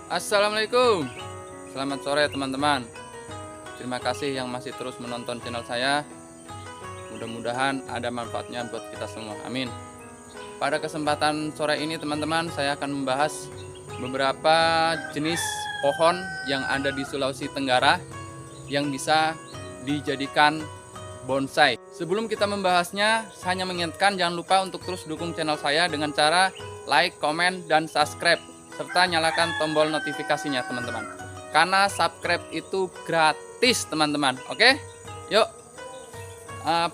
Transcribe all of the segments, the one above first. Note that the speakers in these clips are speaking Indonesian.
Assalamualaikum. Selamat sore teman-teman. Terima kasih yang masih terus menonton channel saya. Mudah-mudahan ada manfaatnya buat kita semua. Amin. Pada kesempatan sore ini teman-teman, saya akan membahas beberapa jenis pohon yang ada di Sulawesi Tenggara yang bisa dijadikan bonsai. Sebelum kita membahasnya, saya hanya mengingatkan jangan lupa untuk terus dukung channel saya dengan cara like, komen, dan subscribe, serta nyalakan tombol notifikasinya teman-teman. Karena subscribe itu gratis teman-teman. Oke? Yuk.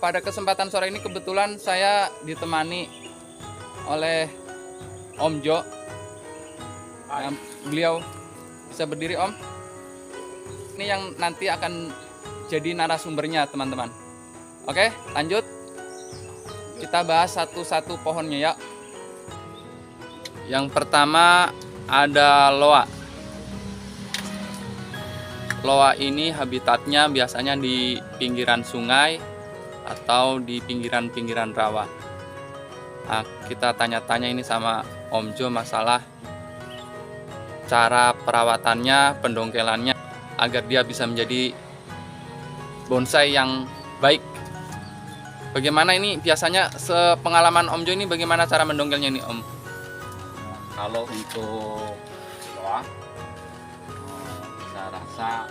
Pada kesempatan sore ini kebetulan saya ditemani oleh Om Jo. Beliau bisa berdiri, Om. Ini yang nanti akan jadi narasumbernya teman-teman. Oke, lanjut. Kita bahas satu-satu pohonnya ya. Yang pertama ada loa. Loa ini habitatnya biasanya di pinggiran sungai atau di pinggiran-pinggiran rawa. Nah, kita tanya-tanya ini sama Om Jo masalah cara perawatannya, pendongkelannya agar dia bisa menjadi bonsai yang baik. Bagaimana ini biasanya sepengalaman Om Jo ini bagaimana cara mendongkelnya ini Om? Kalau untuk loa, saya rasa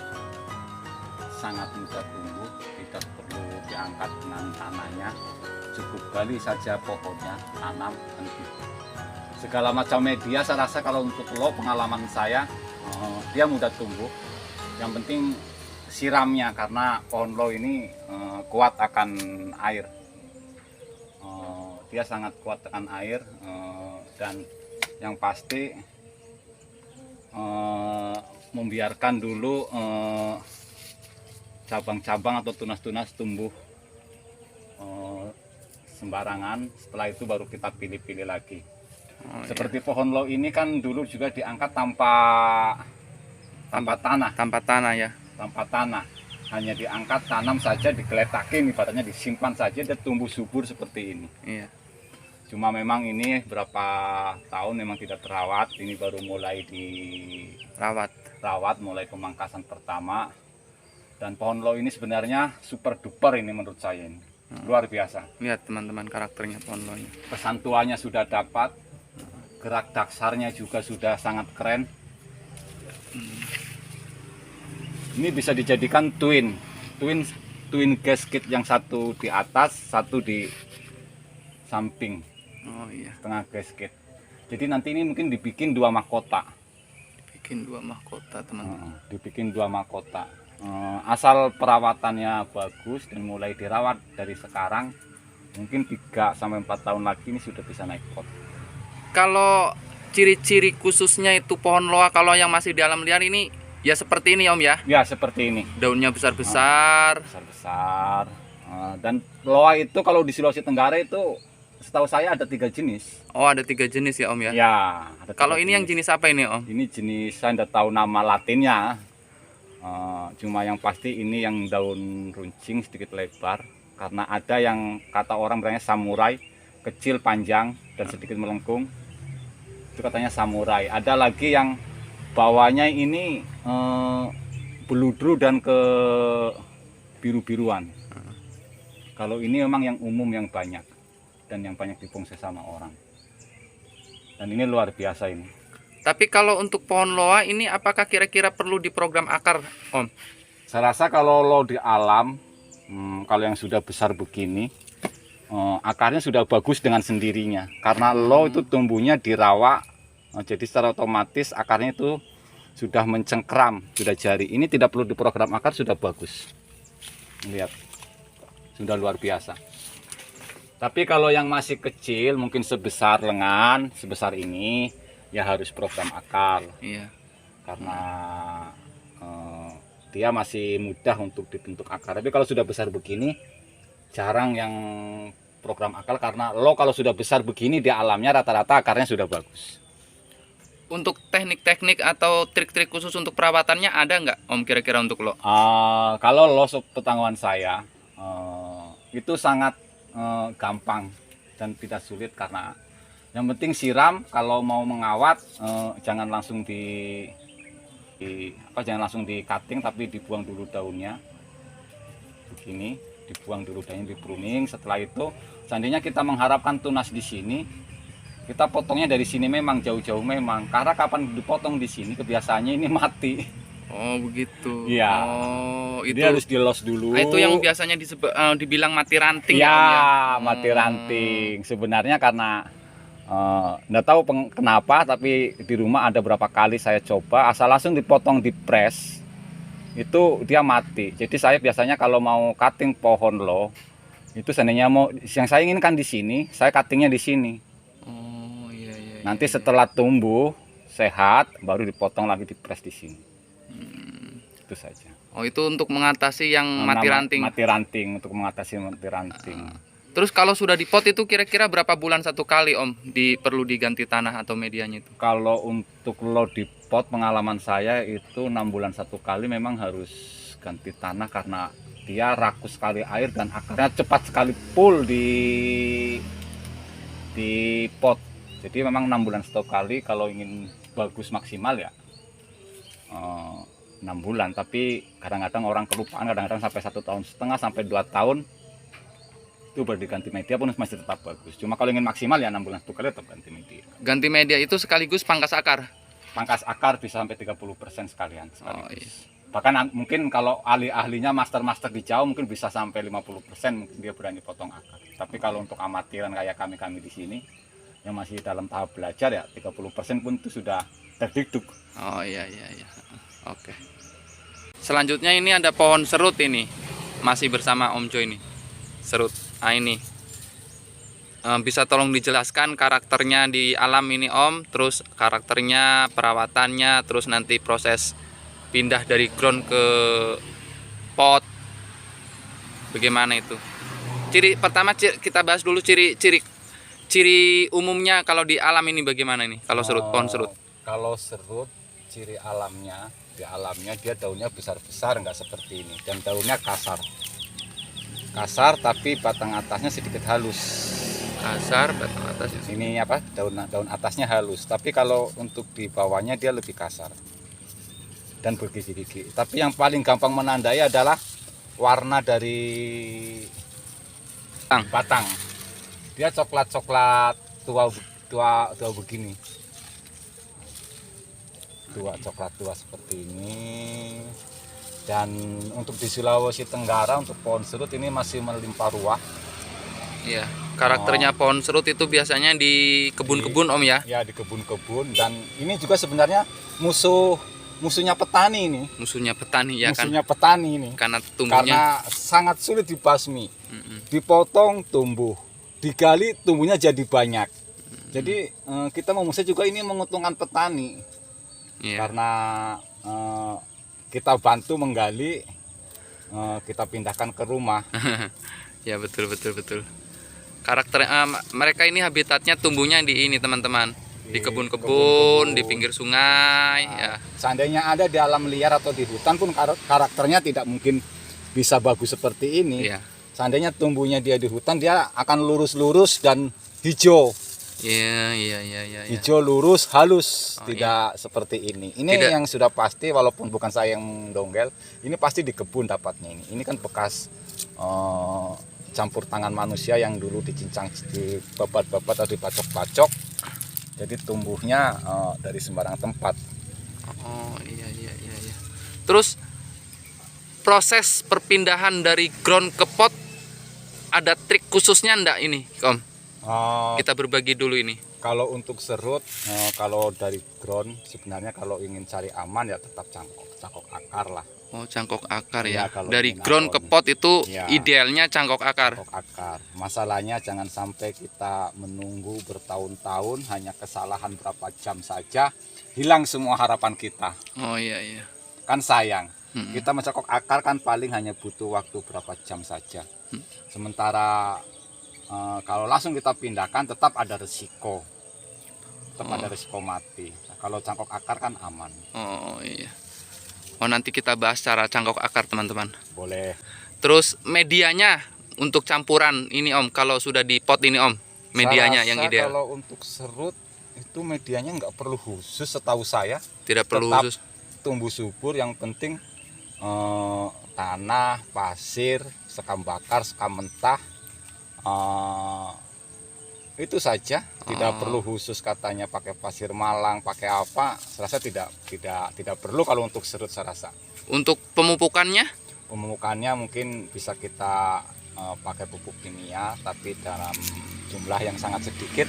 sangat mudah tumbuh, tidak perlu diangkat dengan tanahnya, cukup gali saja pohonnya, tanam, nanti segala macam media. Saya rasa kalau untuk loa, pengalaman saya, dia mudah tumbuh. Yang penting siramnya, karena pohon loa ini kuat akan air. Dia sangat kuat akan air, dan yang pasti membiarkan dulu cabang-cabang atau tunas-tunas tumbuh sembarangan. Setelah itu baru kita pilih-pilih lagi. Seperti pohon loa ini kan dulu juga diangkat tanpa tanah. Tanpa tanah ya. Tanpa tanah, hanya diangkat, tanam saja, digeletakin, ibaratnya disimpan saja, dia tumbuh subur seperti ini. Iya. Cuma memang ini berapa tahun memang tidak terawat. Ini baru mulai dirawat, mulai pemangkasan pertama. Dan pohon loa ini sebenarnya super duper ini menurut saya ini. Luar biasa. Lihat teman-teman karakternya pohon loa ini. Kesantuannya sudah dapat, gerak daksarnya juga sudah sangat keren. Ini bisa dijadikan twin gasket, yang satu di atas, satu di samping. Oh iya. Tengah gasket. Jadi nanti ini mungkin dibikin dua mahkota. Dibikin dua mahkota teman-teman. Dibikin dua mahkota. Asal perawatannya bagus dan mulai dirawat dari sekarang, mungkin 3 sampai 4 tahun lagi ini sudah bisa naik pot. Kalau ciri-ciri khususnya itu pohon loa kalau yang masih di alam liar ini ya seperti ini Om ya. Ya seperti ini. Daunnya besar-besar. Besar-besar. Dan loa itu kalau di Sulawesi Tenggara itu setahu saya ada 3 jenis. Oh, ada 3 jenis ya Om ya. Ya. Ada Kalau 3 ini yang jenis apa ini Om? Ini jenis, saya tidak tahu nama latinnya. Cuma yang pasti ini yang daun runcing sedikit lebar. Karena ada yang kata orang bilangnya samurai, kecil panjang dan sedikit melengkung. Itu katanya samurai. Ada lagi yang bawahnya ini beludru dan ke biru-biruan. Kalau ini memang yang umum, yang banyak, dan yang banyak dibonsai sama orang. Dan ini luar biasa ini. Tapi kalau untuk pohon loa ini apakah kira-kira perlu diprogram akar Om? Saya rasa kalau loa di alam, kalau yang sudah besar begini, akarnya sudah bagus dengan sendirinya. Karena loa itu tumbuhnya di rawa, jadi secara otomatis akarnya itu sudah mencengkram, sudah jari. Ini tidak perlu diprogram akar, sudah bagus. Lihat, sudah luar biasa. Tapi kalau yang masih kecil, mungkin sebesar lengan, sebesar ini, ya harus program akar. Iya. Karena dia masih mudah untuk dibentuk akar. Tapi kalau sudah besar begini, jarang yang program akar, karena loa kalau sudah besar begini di alamnya rata-rata akarnya sudah bagus. Untuk teknik-teknik atau trik-trik khusus untuk perawatannya ada nggak Om kira-kira untuk lo? Kalau loa sepengetahuan saya itu sangat gampang dan tidak sulit, karena yang penting siram. Kalau mau mengawat jangan langsung jangan langsung di cutting, tapi dibuang dulu daunnya begini, dibuang dulu daunnya, di pruning. Setelah itu seandainya kita mengharapkan tunas di sini, kita potongnya dari sini memang jauh-jauh memang, karena kapan dipotong di sini kebiasaannya ini mati. Oh begitu. Iya. Oh itu Dia harus di-los dulu. itu yang biasanya dibilang mati ranting ya, ya, Om, ya? mati ranting. Sebenarnya karena nggak tahu kenapa, tapi di rumah ada berapa kali saya coba, asal langsung dipotong di press itu dia mati. Jadi saya biasanya kalau mau cutting pohon loh, itu seandainya mau yang saya inginkan di sini, saya cuttingnya di sini. Oh iya iya. Nanti iya. setelah tumbuh sehat baru dipotong lagi di press di sini. Itu saja. Oh itu untuk mengatasi yang mati ranting. Mati ranting, untuk mengatasi mati ranting. Terus kalau sudah dipot itu kira-kira berapa bulan satu kali Om perlu diganti tanah atau medianya itu? Kalau untuk lo di pot, pengalaman saya itu 6 bulan satu kali memang harus ganti tanah, karena dia rakus sekali air dan akarnya cepat sekali full di pot. Jadi memang 6 bulan satu kali kalau ingin bagus maksimal ya 6 bulan. Tapi kadang-kadang orang kelupaan, kadang-kadang sampai 1,5 tahun sampai 2 tahun itu baru diganti media pun masih tetap bagus. Cuma kalau ingin maksimal ya 6 bulan satu kali tetap ganti media. Ganti media itu sekaligus pangkas akar? Pangkas akar bisa sampai 30% sekalian sekaligus. Oh, iya. Bahkan mungkin kalau ahli-ahlinya master-master di jauh mungkin bisa sampai 50%, mungkin dia berani potong akar. Tapi kalau untuk amatiran kayak kami di sini yang masih dalam tahap belajar ya 30% pun itu sudah terdikduk. Oh iya iya iya. Oke. Selanjutnya ini ada pohon serut ini. Masih bersama Om Jo ini. Serut. Nah ini. Bisa tolong dijelaskan karakternya di alam ini Om, terus karakternya, perawatannya, terus nanti proses pindah dari ground ke pot. Bagaimana itu? Pertama kita bahas dulu ciri umumnya kalau di alam ini bagaimana ini? Kalau serut, pohon serut. Kalau serut, ciri alamnya, di alamnya dia daunnya besar-besar, nggak seperti ini, dan daunnya kasar tapi batang atasnya sedikit halus. Kasar, batang atasnya. Ini apa? Daun atasnya halus, tapi kalau untuk di bawahnya dia lebih kasar dan bergigi-gigi. Tapi yang paling gampang menandai adalah warna dari batang. Dia coklat-coklat tua begini. Coklat tua seperti ini. Dan untuk di Sulawesi Tenggara untuk pohon serut ini masih melimpah ruah. Iya, karakternya pohon serut itu biasanya di kebun-kebun Om ya? Ya, di kebun-kebun, dan ini juga sebenarnya musuhnya petani ini. Musuhnya petani ya kan? Musuhnya petani ini. Karena tumbuhnya sangat sulit dibasmi. Dipotong tumbuh, digali tumbuhnya jadi banyak. Jadi kita memusuh juga ini menguntungkan petani. Iya. Karena kita bantu menggali, kita pindahkan ke rumah. Ya betul. Karakter mereka ini habitatnya tumbuhnya di ini teman-teman, di kebun-kebun, di pinggir sungai. Ya. Seandainya ada di alam liar atau di hutan pun karakternya tidak mungkin bisa bagus seperti ini. Ya. Seandainya tumbuhnya dia di hutan, dia akan lurus-lurus dan hijau. Iya. Hijau lurus halus, tidak seperti ini. Ini Tidak. yang sudah pasti, walaupun bukan saya yang donggel, ini pasti di kebun dapatnya ini. Ini kan bekas campur tangan manusia yang dulu dicincang, dibabat-babat atau dibacok-bacok. Jadi tumbuhnya dari sembarang tempat. Oh iya. Terus proses perpindahan dari ground ke pot ada trik khususnya enggak ini, Om? Kita berbagi dulu ini. Kalau untuk serut, kalau dari ground sebenarnya kalau ingin cari aman ya tetap cangkok akar lah. Oh, cangkok akar Ya, ya. kalau Dari ingin ground ke pot itu ya, idealnya cangkok akar. Cangkok akar. Masalahnya jangan sampai kita menunggu bertahun-tahun, hanya kesalahan berapa jam saja hilang semua harapan kita. Oh iya. Kan sayang. Kita mencangkok akar kan paling hanya butuh waktu berapa jam saja. Sementara kalau langsung kita pindahkan tetap ada resiko. Ada resiko mati. Nah, kalau cangkok akar kan aman. Oh iya. Oh nanti kita bahas cara cangkok akar teman-teman. Boleh. Terus medianya untuk campuran ini Om, kalau sudah di pot ini Om, medianya yang ideal. Kalau untuk serut itu medianya nggak perlu khusus setahu saya. Tidak perlu tetap khusus. tumbuh subur. Yang penting tanah, pasir, sekam bakar, sekam mentah, itu saja. Tidak perlu khusus katanya pakai pasir Malang, pakai apa. Saya rasa tidak perlu kalau untuk serut. Saya rasa Untuk pemupukannya? Mungkin bisa kita pakai pupuk kimia, tapi dalam jumlah yang sangat sedikit.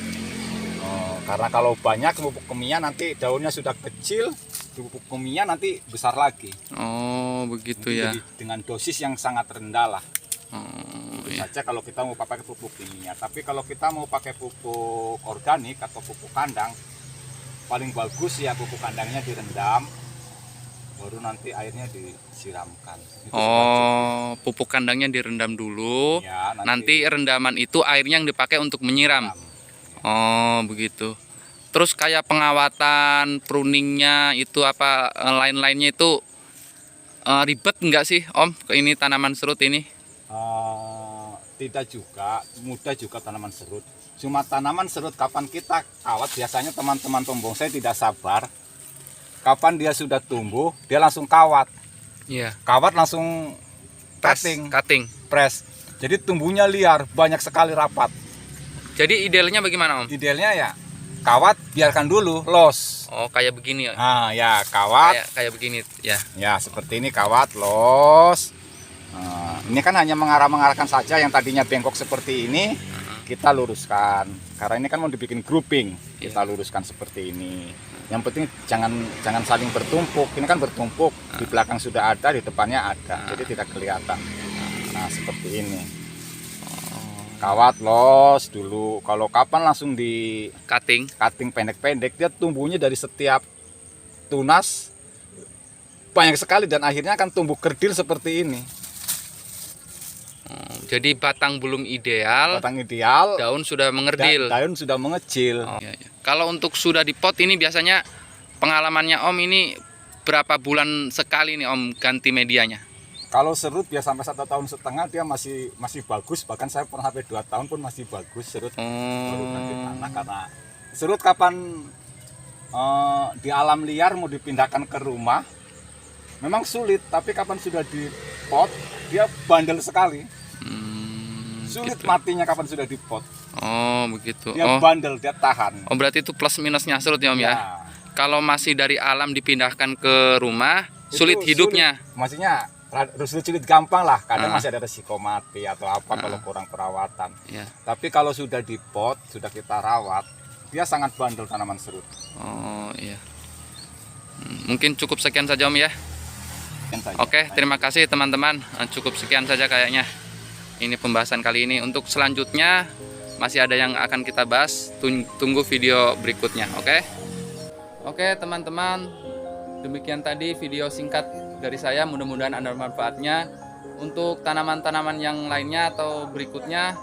Karena kalau banyak pupuk kimia nanti daunnya sudah kecil, pupuk kimia nanti besar lagi. Oh begitu ya. Jadi dengan dosis yang sangat rendah lah. Iya. Saja kalau kita mau pakai pupuk kimia. Tapi kalau kita mau pakai pupuk organik atau pupuk kandang, paling bagus ya pupuk kandangnya direndam, baru nanti airnya disiramkan. Itu Pupuk kandangnya direndam dulu. ya, Nanti rendaman itu airnya yang dipakai untuk menyiram. Oh begitu. Terus kayak pengawatan, pruningnya itu apa lain-lainnya itu ribet nggak sih Om? Ini tanaman serut ini? Tidak juga, mudah juga tanaman serut. Cuma tanaman serut kapan kita kawat, biasanya teman-teman pembong saya tidak sabar. Kapan dia sudah tumbuh, dia langsung kawat. Iya. Kawat langsung cutting, press. Jadi tumbuhnya liar, banyak sekali rapat. Jadi idealnya bagaimana Om? Idealnya ya kawat biarkan dulu, los. Oh kayak begini ya? Nah ya kawat. Kayak begini ya. Ya seperti ini kawat, los. Ini kan hanya mengarahkan saja. Yang tadinya bengkok seperti ini kita luruskan. Karena ini kan mau dibikin grouping, kita luruskan seperti ini. Yang penting jangan saling bertumpuk. Ini kan bertumpuk, di belakang sudah ada, di depannya ada, jadi tidak kelihatan. Nah seperti ini. Kawat los dulu. Kalau kapan langsung di cutting pendek-pendek, dia tumbuhnya dari setiap tunas banyak sekali dan akhirnya akan tumbuh kerdil seperti ini. Jadi batang belum ideal, daun sudah mengerdil. Daun sudah mengecil. Iya. Kalau untuk sudah di pot ini biasanya pengalamannya Om ini berapa bulan sekali nih Om ganti medianya? Kalau serut biasa sampai 1,5 tahun dia masih bagus. Bahkan saya pernah sampai 2 tahun pun masih bagus serut. Baru ganti tanah karena serut kapan di alam liar mau dipindahkan ke rumah memang sulit, tapi kapan sudah di pot dia bandel sekali. Sulit gitu. Matinya kapan sudah di pot. Oh begitu. Dia bandel, dia tahan. Oh berarti itu plus minusnya serut ya Om ya? Kalau masih dari alam dipindahkan ke rumah sulit hidupnya. Maksudnya sulit gampang lah. Kadang masih ada resiko mati atau apa kalau kurang perawatan. Tapi kalau sudah di pot, sudah kita rawat, dia sangat bandel tanaman serut. Oh iya. Mungkin cukup sekian saja Om ya. Oke, terima kasih teman-teman. Cukup sekian saja kayaknya. Ini pembahasan kali ini. Untuk selanjutnya masih ada yang akan kita bahas. Tunggu video berikutnya, oke? Oke, teman-teman. Demikian tadi video singkat dari saya. Mudah-mudahan ada manfaatnya. Untuk tanaman-tanaman yang lainnya atau berikutnya,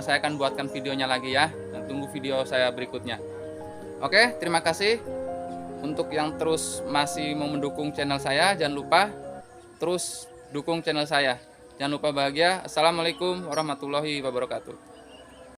saya akan buatkan videonya lagi ya. Dan tunggu video saya berikutnya. Oke, terima kasih. Untuk yang terus masih mau mendukung channel saya, jangan lupa terus dukung channel saya. Jangan lupa bahagia. Assalamualaikum warahmatullahi wabarakatuh.